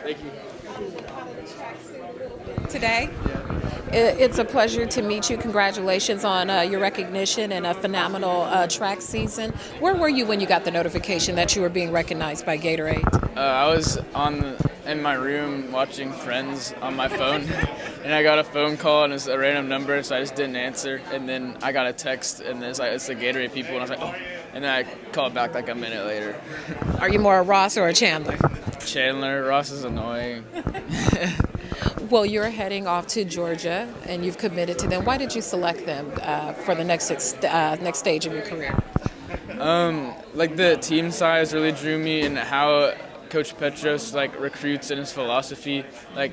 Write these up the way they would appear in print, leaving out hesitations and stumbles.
Thank you. Today. It's a pleasure to meet you. Congratulations on your recognition and a phenomenal track season. Where were you when you got the notification that you were being recognized by Gatorade? I was in my room watching Friends on my phone, and I got a phone call and it's a random number, so I just didn't answer. And then I got a text, and it's the Gatorade people, and I was like, oh. And then I called back like a minute later. Are you more a Ross or a Chandler? Chandler. Ross is annoying. Well, you're heading off to Georgia, and you've committed to them. Why did you select them for the next stage of your career? Like the team size really drew me, and how Coach Petros recruits and his philosophy. Like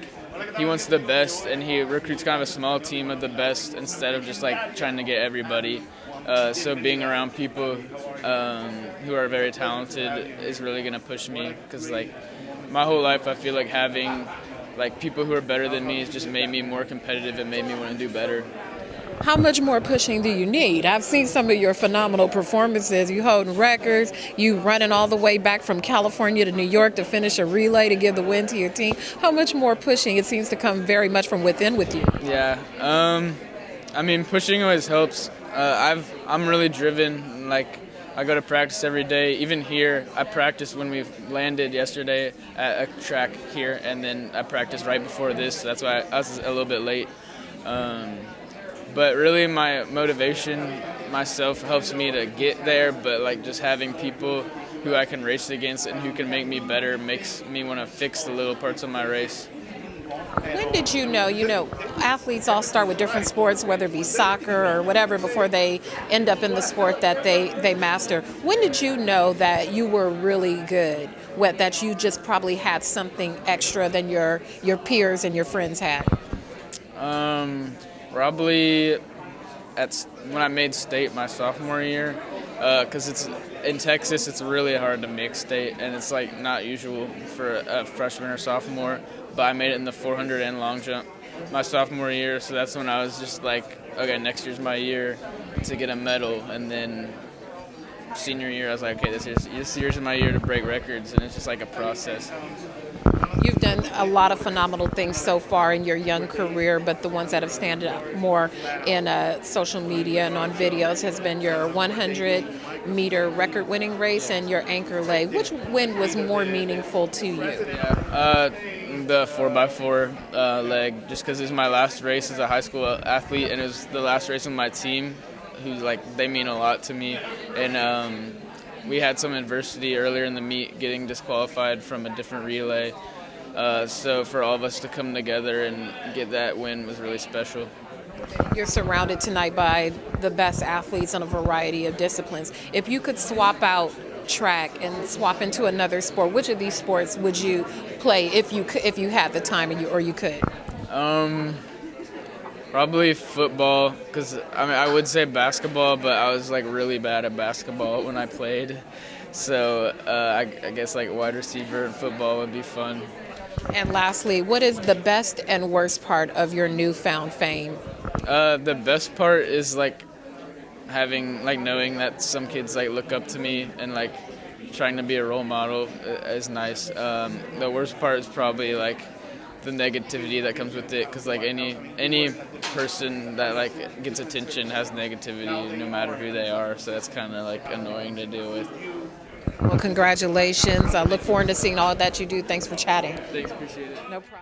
he wants the best, and he recruits kind of a small team of the best instead of just trying to get everybody. So being around people who are very talented is really going to push me, because my whole life I feel like having people who are better than me has just made me more competitive and made me want to do better. How much more pushing do you need? I've seen some of your phenomenal performances. You holding records, you running all the way back from California to New York to finish a relay to give the win to your team. How much more pushing? It seems to come very much from within with you. Yeah, I mean, pushing always helps. I'm really driven. I go to practice every day. Even here, I practiced when we landed yesterday at a track here, and then I practiced right before this. So that's why I was a little bit late. But really, my motivation myself helps me to get there. But just having people who I can race against and who can make me better makes me want to fix the little parts of my race. When did you know, athletes all start with different sports, whether it be soccer or whatever, before they end up in the sport that they master. When did you know that you were really good, that you just probably had something extra than your peers and your friends had? Probably when I made state my sophomore year, because it's in Texas, it's really hard to make state, and it's not usual for a freshman or sophomore. But I made it in the 400 and long jump my sophomore year, so that's when I was just okay, next year's my year to get a medal. And then senior year, I was like, okay, this year's my year to break records, and it's just a process. You've done a lot of phenomenal things so far in your young career, but the ones that have stand out more in social media and on videos has been your 100-meter record-winning race and your anchor leg. Which win was more meaningful to you? Yeah, the 4x4 leg, just because it was my last race as a high school athlete, and it was the last race with my team, who's they mean a lot to me. And we had some adversity earlier in the meet, getting disqualified from a different relay. So for all of us to come together and get that win was really special. You're surrounded tonight by the best athletes in a variety of disciplines. If you could swap out track and swap into another sport, which of these sports would you play if you had the time or you could? Probably football, because I would say basketball, but I was really bad at basketball when I played. So I guess wide receiver and football would be fun. And lastly, what is the best and worst part of your newfound fame? The best part is having knowing that some kids look up to me, and trying to be a role model is nice. The worst part is probably the negativity that comes with it, because any person that gets attention has negativity no matter who they are, so that's kind of annoying to deal with. Well, congratulations. I look forward to seeing all that you do. Thanks for chatting. Thanks, appreciate it. No problem.